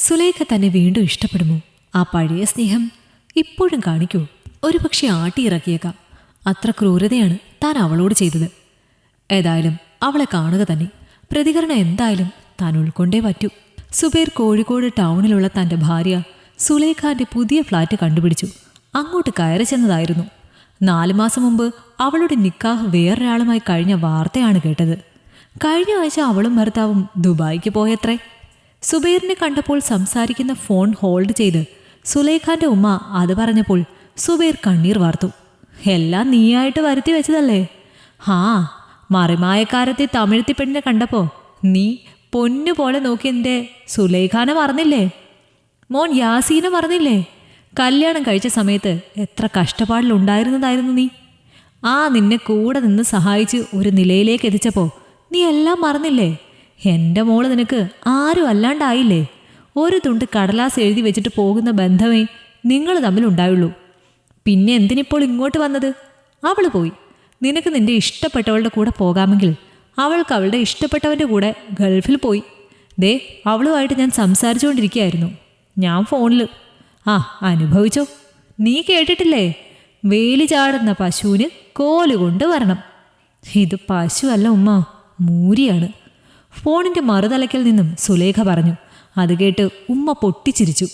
സുലൈഖ തന്നെ വീണ്ടും ഇഷ്ടപ്പെടുമോ? ആ പഴയ സ്നേഹം ഇപ്പോഴും കാണിക്കൂ? ഒരുപക്ഷെ ആട്ടിയിറക്കിയേക്കാം. അത്ര ക്രൂരതയാണ് താൻ അവളോട് ചെയ്തത്. ഏതായാലും അവളെ കാണുക തന്നെ. പ്രതികരണം എന്തായാലും താൻ ഉൾക്കൊണ്ടേ പറ്റൂ. സുബൈർ കോഴിക്കോട് ടൗണിലുള്ള തൻ്റെ ഭാര്യ സുലൈഖാന്റെ പുതിയ ഫ്ലാറ്റ് കണ്ടുപിടിച്ചു. അങ്ങോട്ട് കയറി ചെന്നതായിരുന്നു. 4 മാസം മുമ്പ് അവളുടെ നിക്കാഹ് വേറൊരാളുമായി കഴിഞ്ഞ വാർത്തയാണ് കേട്ടത്. കഴിഞ്ഞ ആഴ്ച അവളും ഭർത്താവും ദുബായിക്ക് പോയത്രേ. സുബൈറിനെ കണ്ടപ്പോൾ സംസാരിക്കുന്ന ഫോൺ ഹോൾഡ് ചെയ്ത് സുലൈഖാന്റെ ഉമ്മ അത് പറഞ്ഞപ്പോൾ സുബൈർ കണ്ണീർ വാർത്തു. എല്ലാം നീയായിട്ട് വരുത്തി വെച്ചതല്ലേ? ഹാ, മറിമായക്കാരത്തെ തമിഴ്ത്തി പെണ്ണിനെ കണ്ടപ്പോ നീ പൊന്നുപോലെ നോക്കി എൻ്റെ സുലൈഖാനെ മറന്നില്ലേ? മോൻ യാസീനെ മറന്നില്ലേ? കല്യാണം കഴിച്ച സമയത്ത് എത്ര കഷ്ടപ്പാടിലുണ്ടായിരുന്നതായിരുന്നു നീ. നിന്നെ കൂടെ നിന്ന് സഹായിച്ച് ഒരു നിലയിലേക്ക് എത്തിച്ചപ്പോൾ നീ എല്ലാം മറന്നില്ലേ? എൻ്റെ മോള് നിനക്ക് ആരും അല്ലാണ്ടായില്ലേ? ഒരു തുണ്ട് കടലാസ് എഴുതി വെച്ചിട്ട് പോകുന്ന ബന്ധമേ നിങ്ങൾ തമ്മിലുണ്ടായുള്ളൂ. പിന്നെ എന്തിനിപ്പോൾ ഇങ്ങോട്ട് വന്നത്? അവള് പോയി. നിനക്ക് നിന്റെ ഇഷ്ടപ്പെട്ടവളുടെ കൂടെ പോകാമെങ്കിൽ അവൾക്ക് അവളുടെ ഇഷ്ടപ്പെട്ടവൻ്റെ കൂടെ ഗൾഫിൽ പോയി. ദേ, അവളുമായിട്ട് ഞാൻ സംസാരിച്ചുകൊണ്ടിരിക്കുകയായിരുന്നു. ഞാൻ ഫോണിൽ. അനുഭവിച്ചോ? നീ കേട്ടിട്ടില്ലേ? വേലി ചാടുന്ന പശുവിന് കോലുകൊണ്ട് വരണം. ഇത് പശു അല്ല ഉമ്മ, മൂരിയാണ്. ഫോണിൻ്റെ മറുതലയ്ക്കൽ നിന്നും സുലേഖ പറഞ്ഞു. അത് കേട്ട് ഉമ്മ പൊട്ടിച്ചിരിച്ചു.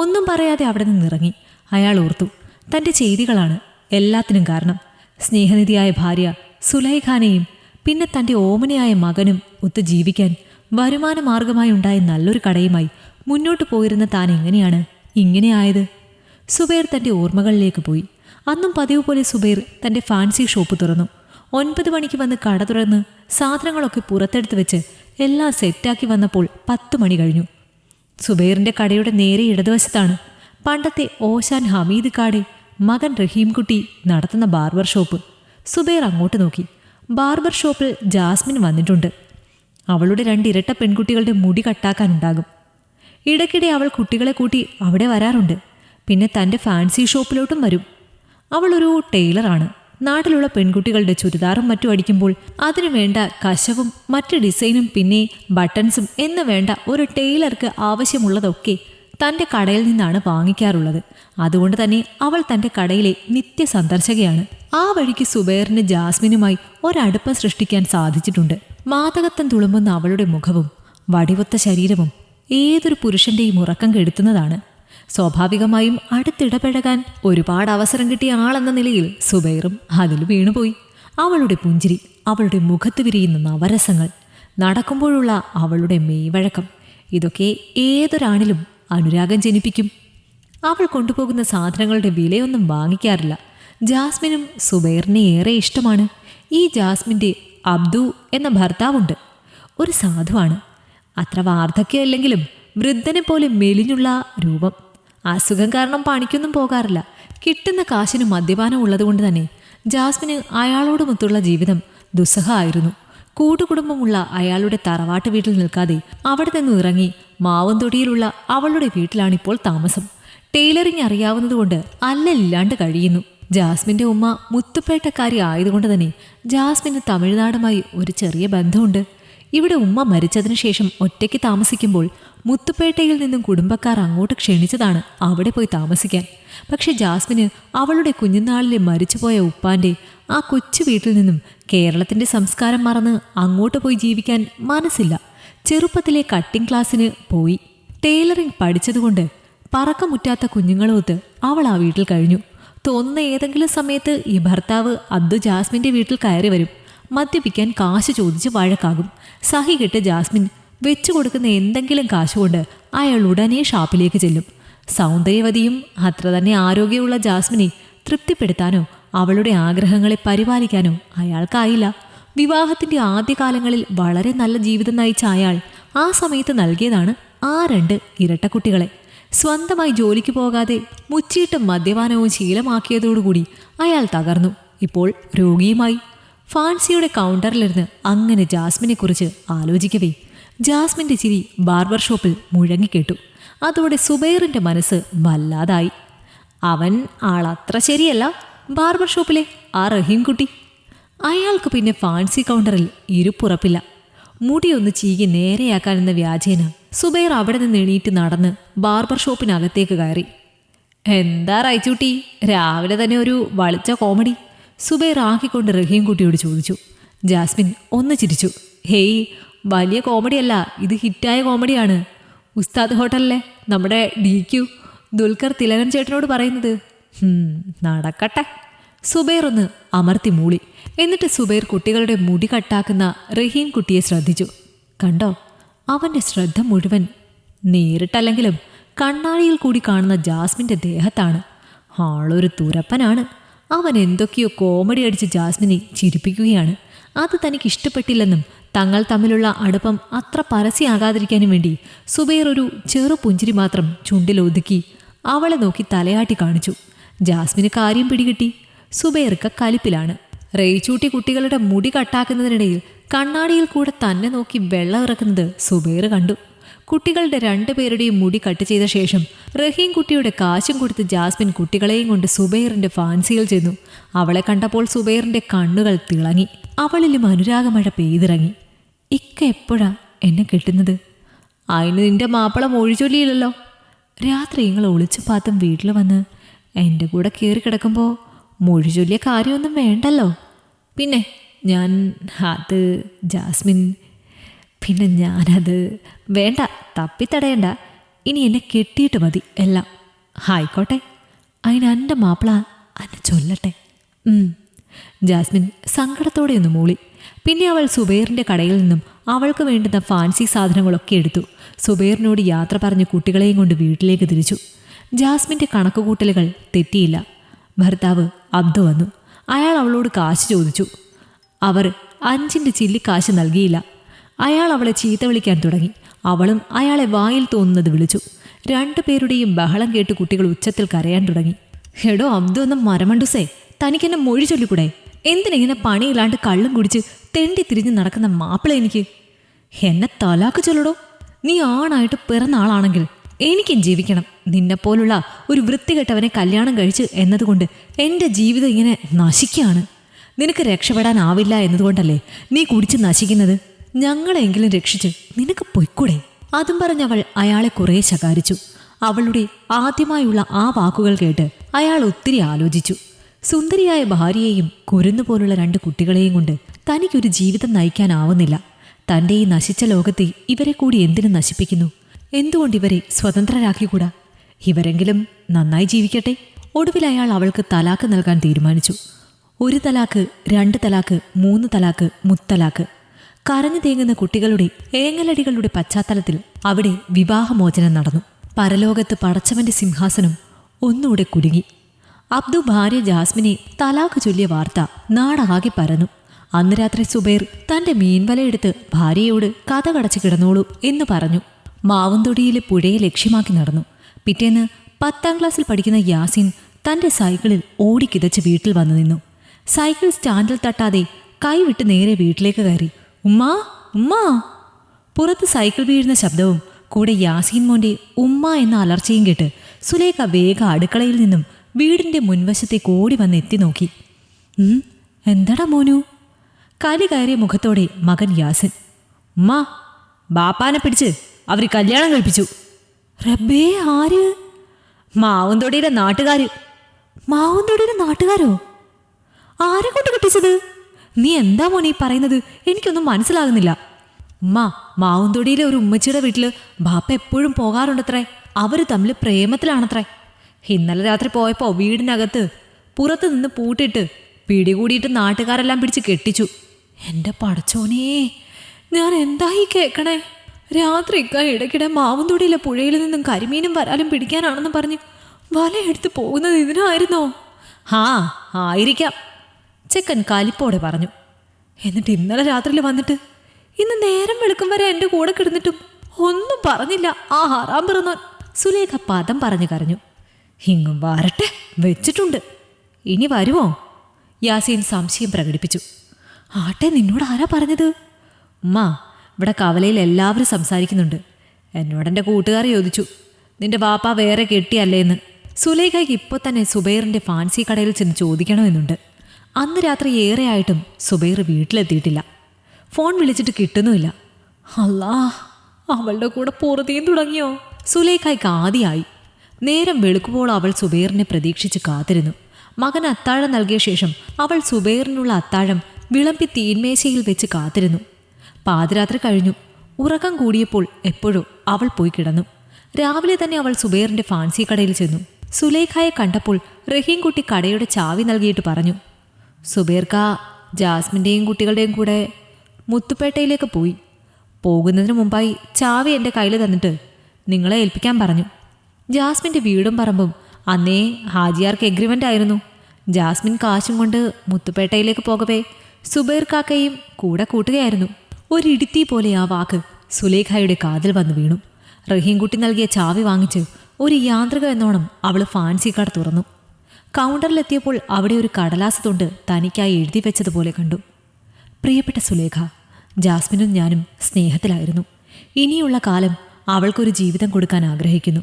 ഒന്നും പറയാതെ അവിടെ നിന്നിറങ്ങി. അയാൾ ഓർത്തു, തൻ്റെ ചെയ്തികളാണ് എല്ലാത്തിനും കാരണം. സ്നേഹനിധിയായ ഭാര്യ സുലൈഖാനെയും പിന്നെ തൻ്റെ ഓമനയായ മകനും ഒത്ത് ജീവിക്കാൻ വരുമാന മാർഗമായി ഉണ്ടായ നല്ലൊരു കടയുമായി മുന്നോട്ട് പോയിരുന്ന താൻ എങ്ങനെയാണ് ഇങ്ങനെ ആയത്? സുബൈർ തൻ്റെ ഓർമ്മകളിലേക്ക് പോയി. അന്നും പതിവ് പോലെ സുബൈർ തൻ്റെ ഫാൻസി ഷോപ്പ് തുറന്നു. 9 മണിക്ക് വന്ന് കട തുറന്ന് സാധനങ്ങളൊക്കെ പുറത്തെടുത്ത് വെച്ച് എല്ലാം സെറ്റാക്കി വന്നപ്പോൾ 10 മണി കഴിഞ്ഞു. സുബൈറിൻ്റെ കടയുടെ നേരെ ഇടതുവശത്താണ് പണ്ടത്തെ ഓശാൻ ഹമീദ് കാടെ മകൻ റഹീംകുട്ടി നടത്തുന്ന ബാർബർ ഷോപ്പ്. സുബൈർ അങ്ങോട്ട് നോക്കി. ബാർബർ ഷോപ്പിൽ ജാസ്മിൻ വന്നിട്ടുണ്ട്. അവളുടെ 2 ഇരട്ട പെൺകുട്ടികളുടെ മുടി കട്ടാക്കാനുണ്ടാകും. ഇടയ്ക്കിടെ അവൾ കുട്ടികളെ കൂട്ടി അവിടെ വരാറുണ്ട്. പിന്നെ തൻ്റെ ഫാൻസി ഷോപ്പിലോട്ടും വരും. അവളൊരു ടൈലറാണ്. നാട്ടിലുള്ള പെൺകുട്ടികളുടെ ചുരിദാറും മറ്റും അടിക്കുമ്പോൾ അതിനു വേണ്ട കശവും മറ്റ് ഡിസൈനും പിന്നെ ബട്ടൺസും എന്ന് വേണ്ട ഒരു ടൈലർക്ക് ആവശ്യമുള്ളതൊക്കെ തൻ്റെ കടയിൽ നിന്നാണ് വാങ്ങിക്കാറുള്ളത്. അതുകൊണ്ട് തന്നെ അവൾ തൻ്റെ കടയിലെ നിത്യ സന്ദർശകയാണ്. ആ വഴിക്ക് സുബൈറിന് ജാസ്മിനുമായി ഒരടുപ്പം സൃഷ്ടിക്കാൻ സാധിച്ചിട്ടുണ്ട്. മാതകത്വം തുളുമ്പുന്ന അവളുടെ മുഖവും വടിവൊത്ത ശരീരവും ഏതൊരു പുരുഷന്റെയും ഉറക്കം കെടുത്തുന്നതാണ്. സ്വാഭാവികമായും അടുത്തിടപഴകാൻ ഒരുപാട് അവസരം കിട്ടിയ ആളെന്ന നിലയിൽ സുബൈറും അതിൽ വീണുപോയി. അവളുടെ പുഞ്ചിരി, അവളുടെ മുഖത്ത് വിരിയുന്ന നവരസങ്ങൾ, നടക്കുമ്പോഴുള്ള അവളുടെ മെയ്വഴക്കം, ഇതൊക്കെ ഏതൊരാണിലും അനുരാഗം ജനിപ്പിക്കും. അവൾ കൊണ്ടുപോകുന്ന സാധനങ്ങളുടെ വിലയൊന്നും വാങ്ങിക്കാറില്ല. ജാസ്മിനും സുബൈറിനെ ഏറെ ഇഷ്ടമാണ്. ഈ ജാസ്മിൻ്റെ അബ്ദു എന്ന ഭർത്താവുണ്ട്. ഒരു സാധുവാണ്. അത്ര വാർദ്ധക്യമില്ലെങ്കിലും വൃദ്ധനെ പോലെ മെലിഞ്ഞുള്ള രൂപം. അസുഖം കാരണം പണിക്കൊന്നും പോകാറില്ല. കിട്ടുന്ന കാശിന് മദ്യപാനം ഉള്ളതുകൊണ്ട് തന്നെ ജാസ്മിന് അയാളോടുമൊത്തുള്ള ജീവിതം ദുസ്സഹമായിരുന്നു. കൂട്ടുകുടുംബമുള്ള അയാളുടെ തറവാട്ട് വീട്ടിൽ നിൽക്കാതെ അവിടെ നിന്നും ഇറങ്ങി മാവന്തൊടിയിലുള്ള അവളുടെ വീട്ടിലാണിപ്പോൾ താമസം. ടൈലറിങ് അറിയാവുന്നതുകൊണ്ട് അല്ലലില്ലാണ്ട് കഴിയുന്നു. ജാസ്മിൻ്റെ ഉമ്മ മുത്തുപേട്ടക്കാരി ആയതുകൊണ്ട് തന്നെ ജാസ്മിന് തമിഴ്നാടുമായി ഒരു ചെറിയ ബന്ധമുണ്ട്. ഇവിടെ ഉമ്മ മരിച്ചതിന് ശേഷം ഒറ്റയ്ക്ക് താമസിക്കുമ്പോൾ മുത്തുപേട്ടയിൽ നിന്നും കുടുംബക്കാർ അങ്ങോട്ട് ക്ഷണിച്ചതാണ് അവിടെ പോയി താമസിക്കാൻ. പക്ഷെ ജാസ്മിന് അവളുടെ കുഞ്ഞുനാളിലെ മരിച്ചുപോയ ഉപ്പാൻ്റെ ആ കൊച്ചു വീട്ടിൽ നിന്നും കേരളത്തിൻ്റെ സംസ്കാരം മറന്ന് അങ്ങോട്ട് പോയി ജീവിക്കാൻ മനസ്സില്ല. ചെറുപ്പത്തിലെ കട്ടിംഗ് ക്ലാസ്സിന് പോയി. ടൈലറിംഗ് പഠിച്ചതുകൊണ്ട് പറക്കമുറ്റാത്ത കുഞ്ഞുങ്ങളൊത്ത് അവൾ ആ വീട്ടിൽ കഴിഞ്ഞു. തോന്നുന്ന ഏതെങ്കിലും സമയത്ത് ഈ ഭർത്താവ് അബ്ദു ജാസ്മിൻ്റെ വീട്ടിൽ കയറി വരും. മദ്യപിക്കാൻ കാശ് ചോദിച്ച് വഴക്കാകും. സഹികെട്ട് ജാസ്മിൻ വെച്ചു കൊടുക്കുന്ന എന്തെങ്കിലും കാശുകൊണ്ട് അയാൾ ഉടനെ ഷാപ്പിലേക്ക് ചെല്ലും. സൗന്ദര്യവതിയും അത്ര തന്നെ ആരോഗ്യമുള്ള ജാസ്മിനെ തൃപ്തിപ്പെടുത്താനോ അവളുടെ ആഗ്രഹങ്ങളെ പരിപാലിക്കാനോ അയാൾക്കായില്ല. വിവാഹത്തിൻ്റെ ആദ്യകാലങ്ങളിൽ വളരെ നല്ല ജീവിതം നയിച്ച അയാൾ ആ സമയത്ത് നൽകിയതാണ് ആ 2 ഇരട്ടക്കുട്ടികളെ. സ്വന്തമായി ജോലിക്ക് പോകാതെ മുച്ചിട്ടും മദ്യപാനവും ശീലമാക്കിയതോടുകൂടി അയാൾ തകർന്നു. ഇപ്പോൾ രോഗിയുമായി. ഫാൻസിയുടെ കൗണ്ടറിലിരുന്ന് അങ്ങനെ ജാസ്മിനെക്കുറിച്ച് ആലോചിക്കവേ ജാസ്മിൻ്റെ ചിരി ബാർബർ ഷോപ്പിൽ മുഴങ്ങിക്കേട്ടു. അതോടെ സുബൈറിൻ്റെ മനസ്സ് വല്ലാതായി. അവൻ ആളത്ര ശരിയല്ല, ബാർബർ ഷോപ്പിലെ ആ റഹീംകുട്ടി. അയാൾക്ക് പിന്നെ ഫാൻസി കൗണ്ടറിൽ ഇരുപ്പുറപ്പില്ല. മുടിയൊന്ന് ചീകി നേരെയാക്കാനെന്ന വ്യാജേന സുബൈർ അവിടെ നിന്ന് എണീറ്റ് നടന്ന് ബാർബർ ഷോപ്പിനകത്തേക്ക് കയറി. എന്താ റൈച്ചൂട്ടി, രാവിലെ തന്നെ ഒരു വളിച്ച കോമഡി? സുബൈർ ആക്കിക്കൊണ്ട് റഹീം കുട്ടിയോട് ചോദിച്ചു. ജാസ്മിൻ ഒന്ന് ചിരിച്ചു. ഹേയ്, വലിയ കോമഡിയല്ല, ഇത് ഹിറ്റായ കോമഡിയാണ്. ഉസ്താദ് ഹോട്ടലിലെ നമ്മുടെ DQ ദുൽഖർ തിലകൻ ചേട്ടനോട് പറയുന്നത്. നടക്കട്ടെ. സുബൈർ ഒന്ന് അമർത്തി മൂളി. എന്നിട്ട് സുബൈർ കുട്ടികളുടെ മുടി കട്ടാക്കുന്ന റഹീം കുട്ടിയെ ശ്രദ്ധിച്ചു. കണ്ടോ, അവൻ്റെ ശ്രദ്ധ മുഴുവൻ നേരിട്ടല്ലെങ്കിലും കണ്ണാടിയിൽ കൂടി കാണുന്ന ജാസ്മിൻ്റെ ദേഹത്താണ്. ആളൊരു തുരപ്പനാണ്. അവൻ എന്തൊക്കെയോ കോമഡി അടിച്ച് ജാസ്മിനെ ചിരിപ്പിക്കുകയാണ്. അത് തനിക്ക് ഇഷ്ടപ്പെട്ടില്ലെന്നും തങ്ങൾ തമ്മിലുള്ള അടുപ്പം അത്ര പരസ്യമാകാതിരിക്കാനും വേണ്ടി സുബൈർ ഒരു ചെറു പുഞ്ചിരി മാത്രം ചുണ്ടിലൊതുക്കി അവളെ നോക്കി തലയാട്ടി കാണിച്ചു. ജാസ്മിന് കാര്യം പിടികിട്ടി. സുബൈർക്ക് കലിപ്പിലാണ്. റേച്ചൂട്ടി കുട്ടികളുടെ മുടി കട്ടാക്കുന്നതിനിടയിൽ കണ്ണാടിയിൽ കൂടെ തന്നെ നോക്കി വെള്ളം ഇറക്കുന്നത് സുബൈർ കണ്ടു. കുട്ടികളുടെ 2 പേരുടെയും മുടി കട്ട് ചെയ്ത ശേഷം റഹീം കുട്ടിയുടെ കാശും കൊടുത്ത് ജാസ്മിൻ കുട്ടികളെയും കൊണ്ട് സുബൈറിന്റെ ഫാൻസിയിൽ ചെന്നു. അവളെ കണ്ടപ്പോൾ സുബൈറിന്റെ കണ്ണുകൾ തിളങ്ങി. അവളിലും അനുരാഗമഴ പെയ്തിറങ്ങി. ഇക്ക എപ്പോഴാ എന്നെ കെട്ടുന്നത്? അതിന് നിന്റെ മാപ്പിള മൊഴി ചൊല്ലിയില്ലല്ലോ. രാത്രി നിങ്ങൾ ഒളിച്ചു പാത്തും വീട്ടിൽ വന്ന് എൻ്റെ കൂടെ കയറി കിടക്കുമ്പോൾ മൊഴി ചൊല്ലിയ കാര്യമൊന്നും വേണ്ടല്ലോ. പിന്നെ അത് ജാസ്മിൻ, പിന്നെ ഞാനത് വേണ്ട, തപ്പിത്തടയണ്ട. ഇനി എന്നെ കെട്ടിയിട്ട് മതി എല്ലാം. ആയിക്കോട്ടെ, അതിന് എൻ്റെ മാപ്പിള എന്നെ ചൊല്ലട്ടെ. ജാസ്മിൻ സങ്കടത്തോടെ ഒന്ന് മൂളി. പിന്നെ അവൾ സുബൈറിൻ്റെ കടയിൽ നിന്നും അവൾക്ക് വേണ്ടുന്ന ഫാൻസി സാധനങ്ങളൊക്കെ എടുത്തു. സുബൈറിനോട് യാത്ര പറഞ്ഞ് കുട്ടികളെയും കൊണ്ട് വീട്ടിലേക്ക് തിരിച്ചു. ജാസ്മിൻ്റെ കണക്കുകൂട്ടലുകൾ തെറ്റിയില്ല. ഭർത്താവ് അബ്ദു വന്നു. അയാൾ അവളോട് കാശ് ചോദിച്ചു. അവർ 5 ചില്ലിക്കാശ് നൽകിയില്ല. അയാൾ അവളെ ചീത്ത വിളിക്കാൻ തുടങ്ങി. അവളും അയാളെ വായിൽ തോന്നുന്നത് വിളിച്ചു. 2 പേരുടെയും ബഹളം കേട്ട് കുട്ടികൾ ഉച്ചത്തിൽ കരയാൻ തുടങ്ങി. എടോ അബ്ദു എന്ന മരമണ്ടുസേ, തനിക്കെന്നെ മൊഴി ചൊല്ലിക്കൂടെ? എന്തിനെങ്ങനെ പണിയില്ലാണ്ട് കള്ളും കുടിച്ച് തെണ്ടി തിരിഞ്ഞ് നടക്കുന്ന മാപ്പിള എനിക്ക്? എന്നെ തലാക്ക് ചൊല്ലടോ. നീ ആണായിട്ട് പിറന്ന ആളാണെങ്കിൽ എനിക്കും ജീവിക്കണം. നിന്നെപ്പോലുള്ള ഒരു വൃത്തികെട്ടവനെ കല്യാണം കഴിച്ച് എന്നതുകൊണ്ട് എൻ്റെ ജീവിതം ഇങ്ങനെ നശിക്കുകയാണ്. നിനക്ക് രക്ഷപ്പെടാനാവില്ല എന്നതുകൊണ്ടല്ലേ നീ കുടിച്ച് നശിക്കുന്നത്? ഞങ്ങളെങ്കിലും രക്ഷിച്ച് നിനക്ക് പൊയ്ക്കൂടെ? അതും പറഞ്ഞവൾ അയാളെ കുറേ ശകാരിച്ചു. അവളുടെ ആദ്യമായുള്ള ആ വാക്കുകൾ കേട്ട് അയാൾ ഒത്തിരി ആലോചിച്ചു. സുന്ദരിയായ ഭാര്യയെയും കുരുന്നുപോലുള്ള 2 കുട്ടികളെയും കൊണ്ട് തനിക്കൊരു ജീവിതം നയിക്കാനാവുന്നില്ല. തൻ്റെ ഈ നശിച്ച ലോകത്തെ ഇവരെ കൂടി എന്തിനു നശിപ്പിക്കുന്നു? എന്തുകൊണ്ട് ഇവരെ സ്വതന്ത്രരാക്കിക്കൂടാ? ഇവരെങ്കിലും നന്നായി ജീവിക്കട്ടെ. ഒടുവിൽ അയാൾ അവൾക്ക് തലാക്ക് നൽകാൻ തീരുമാനിച്ചു. 1 തലാക്ക്, 2 തലാക്ക്, 3 തലാക്ക്, മുത്തലാക്ക്. കരഞ്ഞു തേങ്ങുന്ന കുട്ടികളുടെ ഏങ്ങലടികളുടെ പശ്ചാത്തലത്തിൽ അവിടെ വിവാഹമോചനം നടന്നു. പരലോകത്ത് പടച്ചവന്റെ സിംഹാസനം ഒന്നുകൂടെ കുലുങ്ങി. അബ്ദു ഭാര്യ ജാസ്മിനെ തലാക്ക് ചൊല്ലിയ വാർത്ത നാടാകെ പരന്നു. അന്ന് രാത്രി സുബൈർ തന്റെ മീൻവലയെടുത്ത് ഭാര്യയോട് കഥ കടച്ചു കിടന്നോളൂ എന്ന് പറഞ്ഞു. മാവുംതൊടിയിലെ പുഴയെ ലക്ഷ്യമാക്കി നടന്നു. പിറ്റേന്ന് 10ാം ക്ലാസ്സിൽ പഠിക്കുന്ന യാസിൻ തന്റെ സൈക്കിളിൽ ഓടിക്കിതച്ച് വീട്ടിൽ വന്നു നിന്നു. സൈക്കിൾ സ്റ്റാൻഡിൽ തട്ടാതെ കൈവിട്ട് നേരെ വീട്ടിലേക്ക് കയറി. ഉമ്മാ ഉമ്മാ. പുറത്ത് സൈക്കിൾ വീഴുന്ന ശബ്ദവും കൂടെ യാസീൻ മോന്റെ ഉമ്മ എന്ന അലർച്ചയും കേട്ട് സുലേഖ വേഗം അടുക്കളയിൽ നിന്നും വീടിന്റെ മുൻവശത്തേക്ക് ഓടി വന്ന് എത്തി നോക്കി. എന്താടാ മോനു? കലി കയറിയ മുഖത്തോടെ മകൻ യാസിൻ. ഉമ്മ, ബാപ്പാനെ പിടിച്ച് അവർ കല്യാണം കഴിപ്പിച്ചു. റബ്ബേ, ആര്? മാവുംതൊടിയിലെ നാട്ടുകാര്. മാവുംതൊടിയിലെ നാട്ടുകാരോ? ആരെ കൊണ്ട് കെട്ടിച്ചത്? നീ എന്താ മോനെ പറയുന്നത്? എനിക്കൊന്നും മനസ്സിലാകുന്നില്ല. ഉമ്മ, മാവുംതൊടിയിലെ ഒരു ഉമ്മച്ചിയുടെ വീട്ടിൽ ബാപ്പ എപ്പോഴും പോകാറുണ്ടത്രേ. അവർ തമ്മിൽ പ്രേമത്തിലാണത്രേ. ഇന്നലെ രാത്രി പോയപ്പോൾ വീടിനകത്ത് പുറത്ത് നിന്ന് പൂട്ടിട്ട് പിടികൂടിയിട്ട് നാട്ടുകാരെല്ലാം പിടിച്ച് കെട്ടിച്ചു. എൻ്റെ പടച്ചോനേ, ഞാൻ എന്തായി കേൾക്കണേ? രാത്രി ഇടയ്ക്കിടെ മാവുംതൊടിയിലെ പുഴയിൽ നിന്നും കരിമീനും വരാലും പിടിക്കാനാണെന്ന് പറഞ്ഞ് വലയെടുത്ത് പോകുന്നത് ഇതിനായിരുന്നോ? ആയിരിക്കാം, ചെക്കൻ കലിപ്പോടെ പറഞ്ഞു. എന്നിട്ട് ഇന്നലെ രാത്രിയിൽ വന്നിട്ട് ഇന്ന് നേരം വെളുക്കും വരെ എൻ്റെ കൂടെ കിടന്നിട്ടും ഒന്നും പറഞ്ഞില്ല ആ ഹറാം പിറന്നോൻ. സുലേഖ പദം പറഞ്ഞു കരഞ്ഞു. ഇങ്ങും വരട്ടെ, വെച്ചിട്ടുണ്ട്. ഇനി വരുമോ? യാസീൻ സംശയം പ്രകടിപ്പിച്ചു. ആട്ടെ, നിന്നോട് ആരാ പറഞ്ഞത്? ഉമ്മ, ഇവിടെ കവലയിൽ എല്ലാവരും സംസാരിക്കുന്നുണ്ട്. എന്നോടെൻ്റെ കൂട്ടുകാർ ചോദിച്ചു, നിന്റെ ബാപ്പ വേറെ കെട്ടിയല്ലേന്ന്. സുലേഖയ്ക്ക് ഇപ്പോൾ തന്നെ സുബൈറിൻ്റെ ഫാൻസി കടയിൽ ചെന്ന് ചോദിക്കണമെന്നുണ്ട്. അന്ന് രാത്രി ഏറെയായിട്ടും സുബൈർ വീട്ടിലെത്തിയിട്ടില്ല. ഫോൺ വിളിച്ചിട്ട് കിട്ടുന്നുമില്ല. അല്ലാ, അവളുടെ കൂടെ പൊറുതിയും തുടങ്ങിയോ? സുലേഖയ്ക്ക് ആദിയായി. നേരം വെളുക്കുമ്പോൾ അവൾ സുബൈറിനെ പ്രതീക്ഷിച്ച് കാത്തിരുന്നു. മകൻ അത്താഴം നൽകിയ ശേഷം അവൾ സുബൈറിനുള്ള അത്താഴം വിളമ്പി തീന്മേശയിൽ വെച്ച് കാത്തിരുന്നു. പാതിരാത്രി കഴിഞ്ഞു. ഉറക്കം കൂടിയപ്പോൾ എപ്പോഴോ അവൾ പോയി കിടന്നു. രാവിലെ തന്നെ അവൾ സുബൈറിന്റെ ഫാൻസി കടയിൽ ചെന്നു. സുലേഖയെ കണ്ടപ്പോൾ റഹീംകുട്ടി കടയുടെ ചാവി നൽകിയിട്ട് പറഞ്ഞു, സുബൈർക്ക ജാസ്മിൻ്റെയും കുട്ടികളുടെയും കൂടെ മുത്തുപേട്ടയിലേക്ക് പോയി. പോകുന്നതിന് മുമ്പായി ചാവി എൻ്റെ കയ്യിൽ തന്നിട്ട് നിങ്ങളെ ഏൽപ്പിക്കാൻ പറഞ്ഞു. ജാസ്മിൻ്റെ വീടും പറമ്പും അന്നേ ഹാജിയാർക്ക് എഗ്രിമെൻ്റ് ആയിരുന്നു. ജാസ്മിൻ കാശും കൊണ്ട് മുത്തുപേട്ടയിലേക്ക് പോകവേ സുബൈർ കാക്കയും കൂടെ കൂട്ടുകയായിരുന്നു. ഒരിടുത്തി പോലെ ആ വാക്ക് സുലേഖയുടെ കാതിൽ വന്നു വീണു. റഹീംകുട്ടി നൽകിയ ചാവി വാങ്ങിച്ച് ഒരു യാന്ത്രിക എന്നോണം അവൾ ഫാൻസി കട തുറന്നു. കൗണ്ടറിലെത്തിയപ്പോൾ അവിടെ ഒരു കടലാസ് തൊണ്ട് തനിക്കായി എഴുതി വെച്ചതുപോലെ കണ്ടു. പ്രിയപ്പെട്ട സുലേഖ, ജാസ്മിനും ഞാനും സ്നേഹത്തിലായിരുന്നു. ഇനിയുള്ള കാലം അവൾക്കൊരു ജീവിതം കൊടുക്കാൻ ആഗ്രഹിക്കുന്നു.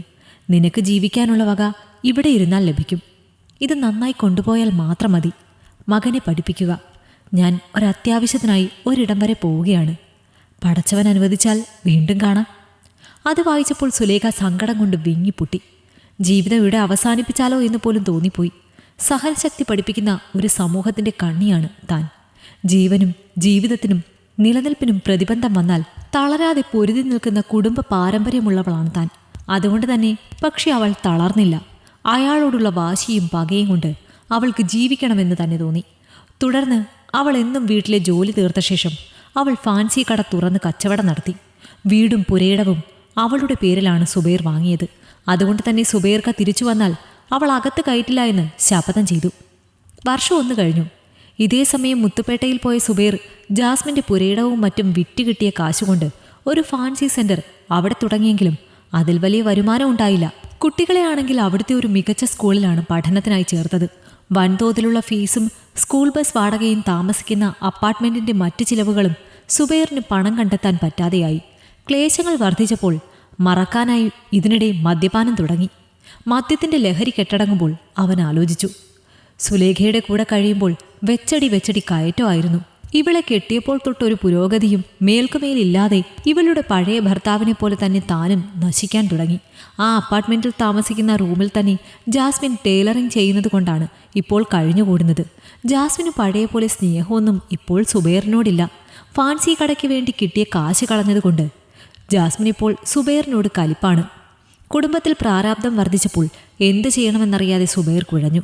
നിനക്ക് ജീവിക്കാനുള്ള വക ഇവിടെ ഇരുന്നാൽ ലഭിക്കും. ഇത് നന്നായി കൊണ്ടുപോയാൽ മാത്രം മതി. മകനെ പഠിപ്പിക്കുക. ഞാൻ ഒരത്യാവശ്യത്തിനായി ഒരിടം വരെ പോവുകയാണ്. പടച്ചവൻ അനുവദിച്ചാൽ വീണ്ടും കാണാം. അത് വായിച്ചപ്പോൾ സുലേഖ സങ്കടം കൊണ്ട് വിങ്ങിപ്പൊട്ടി. ജീവിതം ഇവിടെ അവസാനിപ്പിച്ചാലോ എന്ന് പോലും തോന്നിപ്പോയി. സഹനശക്തി പഠിപ്പിക്കുന്ന ഒരു സമൂഹത്തിൻ്റെ കണ്ണിയാണ് താൻ. ജീവനും ജീവിതത്തിനും നിലനിൽപ്പിനും പ്രതിബന്ധം വന്നാൽ തളരാതെ പൊരുതി നിൽക്കുന്ന കുടുംബ പാരമ്പര്യമുള്ളവളാണ് താൻ. അതുകൊണ്ട് തന്നെ പക്ഷെ അവൾ തളർന്നില്ല. അയാളോടുള്ള വാശിയും പകയും കൊണ്ട് അവൾക്ക് ജീവിക്കണമെന്ന് തന്നെ തോന്നി. തുടർന്ന് അവൾ എന്നും വീട്ടിലെ ജോലി തീർത്ത ശേഷം അവൾ ഫാൻസി കട തുറന്ന് കച്ചവടം നടത്തി. വീടും പുരയിടവും അവളുടെ പേരിലാണ് സുബൈർ വാങ്ങിയത്. അതുകൊണ്ട് തന്നെ സുബൈർക്ക തിരിച്ചു വന്നാൽ അവൾ അകത്ത് കയറ്റില്ല എന്ന് ശപഥം ചെയ്തു. വർഷം 1 കഴിഞ്ഞു. ഇതേ സമയം മുത്തുപേട്ടയിൽ പോയ സുബൈർ ജാസ്മിൻ്റെ പുരയിടവും മറ്റും വിറ്റുകിട്ടിയ കാശുകൊണ്ട് ഒരു ഫാൻസി സെന്റർ അവിടെ തുടങ്ങിയെങ്കിലും അതിൽ വലിയ വരുമാനം ഉണ്ടായില്ല. കുട്ടികളെ ആണെങ്കിൽ അവിടുത്തെ ഒരു മികച്ച സ്കൂളിലാണ് പഠനത്തിനായി ചേർത്തത്. വൻതോതിലുള്ള ഫീസും സ്കൂൾ ബസ് വാടകയും താമസിക്കുന്ന അപ്പാർട്ട്മെന്റിന്റെ മറ്റു ചിലവുകളും സുബൈറിന് പണം കണ്ടെത്താൻ പറ്റാതെയായി. ക്ലേശങ്ങൾ വർദ്ധിച്ചപ്പോൾ മറക്കാനായി ഇതിനിടെ മദ്യപാനം തുടങ്ങി. മദ്യത്തിന്റെ ലഹരി കെട്ടടങ്ങുമ്പോൾ അവൻ ആലോചിച്ചു, സുലേഖയുടെ കൂടെ കഴിയുമ്പോൾ വെച്ചടി കയറ്റമായിരുന്നു. ഇവളെ കെട്ടിയപ്പോൾ തൊട്ടൊരു പുരോഗതിയും മേൽക്കുമേലില്ലാതെ ഇവളുടെ പഴയ ഭർത്താവിനെ പോലെ തന്നെ താനും നശിക്കാൻ തുടങ്ങി. ആ അപ്പാർട്ട്മെന്റിൽ താമസിക്കുന്ന റൂമിൽ തന്നെ ജാസ്മിൻ ടൈലറിംഗ് ചെയ്യുന്നത് കൊണ്ടാണ് ഇപ്പോൾ കഴിഞ്ഞുകൂടുന്നത്. ജാസ്മിന് പഴയ പോലെ സ്നേഹമൊന്നും ഇപ്പോൾ സുബൈറിനോടില്ല. ഫാൻസി കടയ്ക്ക് വേണ്ടി കിട്ടിയ കാശ് കളഞ്ഞതുകൊണ്ട് ജാസ്മിൻ ഇപ്പോൾ സുബൈറിനോട് കലിപ്പാണ്. കുടുംബത്തിൽ പ്രാരാബ്ദം വർദ്ധിച്ചപ്പോൾ എന്ത് ചെയ്യണമെന്നറിയാതെ സുബൈർ കുഴഞ്ഞു.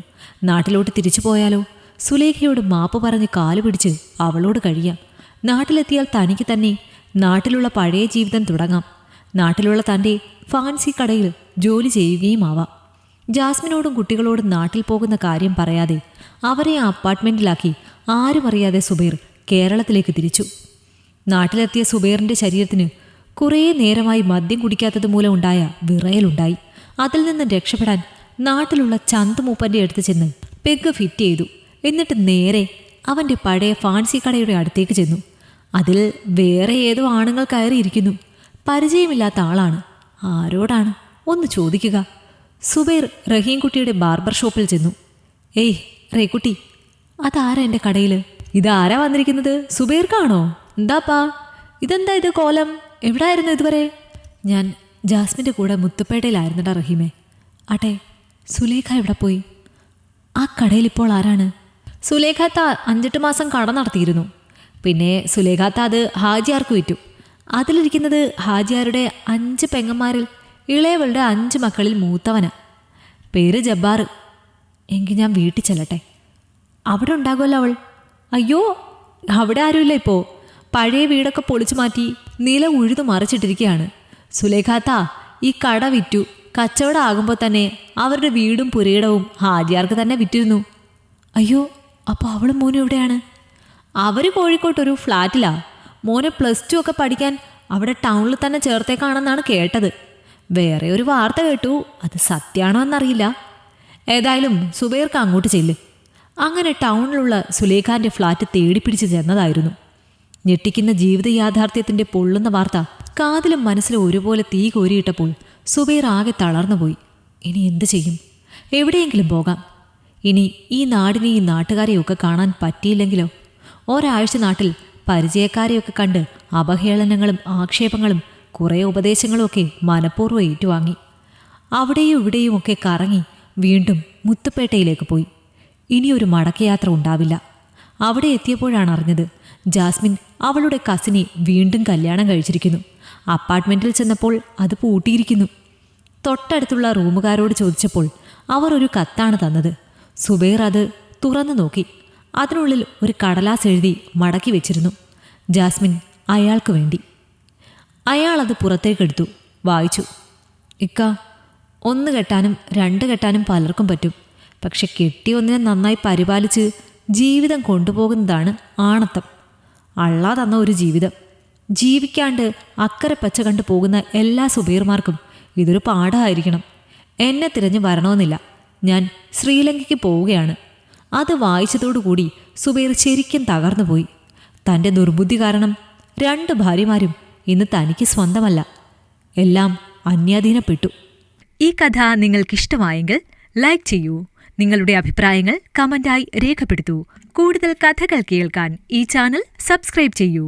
നാട്ടിലോട്ട് തിരിച്ചു പോയാലോ? സുലേഖയോട് മാപ്പ് പറഞ്ഞ് കാലുപിടിച്ച് അവളോട് കഴിയാം. നാട്ടിലെത്തിയാൽ തനിക്ക് തന്നെ നാട്ടിലുള്ള പഴയ ജീവിതം തുടങ്ങാം. നാട്ടിലുള്ള തൻ്റെ ഫാൻസി കടയിൽ ജോലി ചെയ്യുകയുമാവാം. ജാസ്മിനോടും കുട്ടികളോടും നാട്ടിൽ പോകുന്ന കാര്യം പറയാതെ അവരെ ആ അപ്പാർട്ട്മെൻറ്റിലാക്കി ആരും അറിയാതെ സുബൈർ കേരളത്തിലേക്ക് തിരിച്ചു. നാട്ടിലെത്തിയ സുബൈറിൻ്റെ ശരീരത്തിന് കുറേ നേരമായി മദ്യം കുടിക്കാത്തത് മൂലം ഉണ്ടായ വിറയലുണ്ടായി. അതിൽ നിന്ന് രക്ഷപ്പെടാൻ നാട്ടിലുള്ള ചന്തുമൂപ്പൻ്റെ അടുത്ത് ചെന്ന് പെഗ് ഫിറ്റ് ചെയ്തു. എന്നിട്ട് നേരെ അവൻ്റെ പഴയ ഫാൻസി കടയുടെ അടുത്തേക്ക് ചെന്നു. അതിൽ വേറെ ഏതോ ആണുങ്ങൾ കയറിയിരിക്കുന്നു. പരിചയമില്ലാത്ത ആളാണ്. ആരോടാണ്? ഒന്ന് ചോദിക്കുക. സുബൈർ റഹീംകുട്ടിയുടെ ബാർബർ ഷോപ്പിൽ ചെന്നു. ഏയ് റേക്കുട്ടി, അതാരാ എൻ്റെ കടയിൽ? ഇതാരാ വന്നിരിക്കുന്നത്? സുബൈർക്കാണോ? എന്താപ്പാ ഇതെന്താ ഇത് കോലം? എവിടായിരുന്നു ഇതുവരെ? ഞാൻ ജാസ്മിൻ്റെ കൂടെ മുത്തുപേട്ടയിലായിരുന്നടാ റഹീമേ. ആട്ടെ, സുലേഖ എവിടെ പോയി? ആ കടയിൽ ഇപ്പോൾ ആരാണ്? സുലേഖാത്ത 5-8 മാസം കട നടത്തിയിരുന്നു. പിന്നെ സുലേഖാത്ത അത് ഹാജിയാർക്ക് വിറ്റു. അതിലിരിക്കുന്നത് ഹാജിയാരുടെ 5 പെങ്ങന്മാരിൽ ഇളയവളുടെ 5 മക്കളിൽ മൂത്തവനാ. പേര് ജബ്ബാർ. എങ്കിൽ ഞാൻ വീട്ടിൽ ചെല്ലട്ടെ. അവിടെ ഉണ്ടാകുമല്ലോ അവൾ. അയ്യോ, അവിടെ ആരുമില്ല ഇപ്പോൾ. പഴയ വീടൊക്കെ പൊളിച്ചു മാറ്റി നില ഉഴുതു മറിച്ചിട്ടിരിക്കുകയാണ്. സുലേഖാത്ത ഈ കട വിറ്റു. കച്ചവടം ആകുമ്പോൾ തന്നെ അവരുടെ വീടും പുരയിടവും ഹാജിയാർക്ക് തന്നെ വിറ്റിരുന്നു. അയ്യോ, അപ്പോൾ അവളും മോനും എവിടെയാണ്? അവർ കോഴിക്കോട്ടൊരു ഫ്ലാറ്റിലാ. മോനെ +2 ഒക്കെ പഠിക്കാൻ അവിടെ ടൗണിൽ തന്നെ ചേർത്തേക്കാണെന്നാണ് കേട്ടത്. വേറെ ഒരു വാർത്ത കേട്ടു, അത് സത്യമാണോ എന്നറിയില്ല. ഏതായാലും സുബൈർക്ക് അങ്ങോട്ട് ചെല്ല്. അങ്ങനെ ടൗണിലുള്ള സുലേഖാൻ്റെ ഫ്ലാറ്റ് തേടിപ്പിടിച്ച് ചെന്നതായിരുന്നു. ഞെട്ടിക്കുന്ന ജീവിത യാഥാർത്ഥ്യത്തിൻ്റെ പൊള്ളുന്ന വാർത്ത കാതിലും മനസ്സിലും ഒരുപോലെ തീ കോരിയിട്ടപ്പോൾ സുബൈർ ആകെ തളർന്നുപോയി. ഇനി എന്തു ചെയ്യും? എവിടെയെങ്കിലും പോകാം. ഇനി ഈ നാടിനെയും നാട്ടുകാരെയൊക്കെ കാണാൻ പറ്റിയില്ലെങ്കിലോ? ഒരാഴ്ച നാട്ടിൽ പരിചയക്കാരെയൊക്കെ കണ്ട് അപഹേളനങ്ങളും ആക്ഷേപങ്ങളും കുറേ ഉപദേശങ്ങളുമൊക്കെ മനഃപൂർവ്വം ഏറ്റുവാങ്ങി. അവിടെയും ഇവിടെയുമൊക്കെ കറങ്ങി വീണ്ടും മുത്തുപേട്ടയിലേക്ക് പോയി. ഇനിയൊരു മടക്കയാത്ര ഉണ്ടാവില്ല. അവിടെ എത്തിയപ്പോഴാണ് അറിഞ്ഞത് ജാസ്മിൻ അവളുടെ കസിനെ വീണ്ടും കല്യാണം കഴിച്ചിരിക്കുന്നു. അപ്പാർട്ട്മെൻറ്റിൽ ചെന്നപ്പോൾ അത് പൂട്ടിയിരിക്കുന്നു. തൊട്ടടുത്തുള്ള റൂമുകാരോട് ചോദിച്ചപ്പോൾ അവർ ഒരു കത്താണ് തന്നത്. സുബൈർ അത് തുറന്നു നോക്കി. അതിനുള്ളിൽ ഒരു കടലാസ് എഴുതി മടക്കി വെച്ചിരുന്നു. ജാസ്മിൻ അയാൾക്ക് വേണ്ടി. അയാൾ അത് പുറത്തേക്കെടുത്തു, വായിച്ചു. ഇക്ക, 1 കെട്ടാനും 2 കെട്ടാനും പലർക്കും പറ്റും. പക്ഷെ കെട്ടിയൊന്നിനെ നന്നായി പരിപാലിച്ച് ജീവിതം കൊണ്ടുപോകുന്നതാണ് ആണത്തം. അള്ളാ തന്ന ഒരു ജീവിതം. ജീവിക്കാണ്ട് അക്കരെ പച്ച കണ്ടു പോകുന്ന എല്ലാ സുബൈർമാർക്കും ഇതൊരു പാഠമായിരിക്കണം. എന്നെ തിരഞ്ഞു വരണമെന്നില്ല. ഞാൻ ശ്രീലങ്കയ്ക്ക് പോവുകയാണ്. അത് വായിച്ചതോടുകൂടി സുബൈർ ശരിക്കും തകർന്നുപോയി. തൻ്റെ ദുർബുദ്ധി കാരണം 2 ഭാര്യമാരും ഇന്ന് തനിക്ക് സ്വന്തമല്ല. എല്ലാം അന്യാധീനപ്പെട്ടു. ഈ കഥ നിങ്ങൾക്കിഷ്ടമായെങ്കിൽ ലൈക്ക് ചെയ്യൂ. നിങ്ങളുടെ അഭിപ്രായങ്ങൾ കമന്റായി രേഖപ്പെടുത്തൂ. കൂടുതൽ കഥകൾ കേൾക്കാൻ ഈ ചാനൽ സബ്സ്ക്രൈബ് ചെയ്യൂ.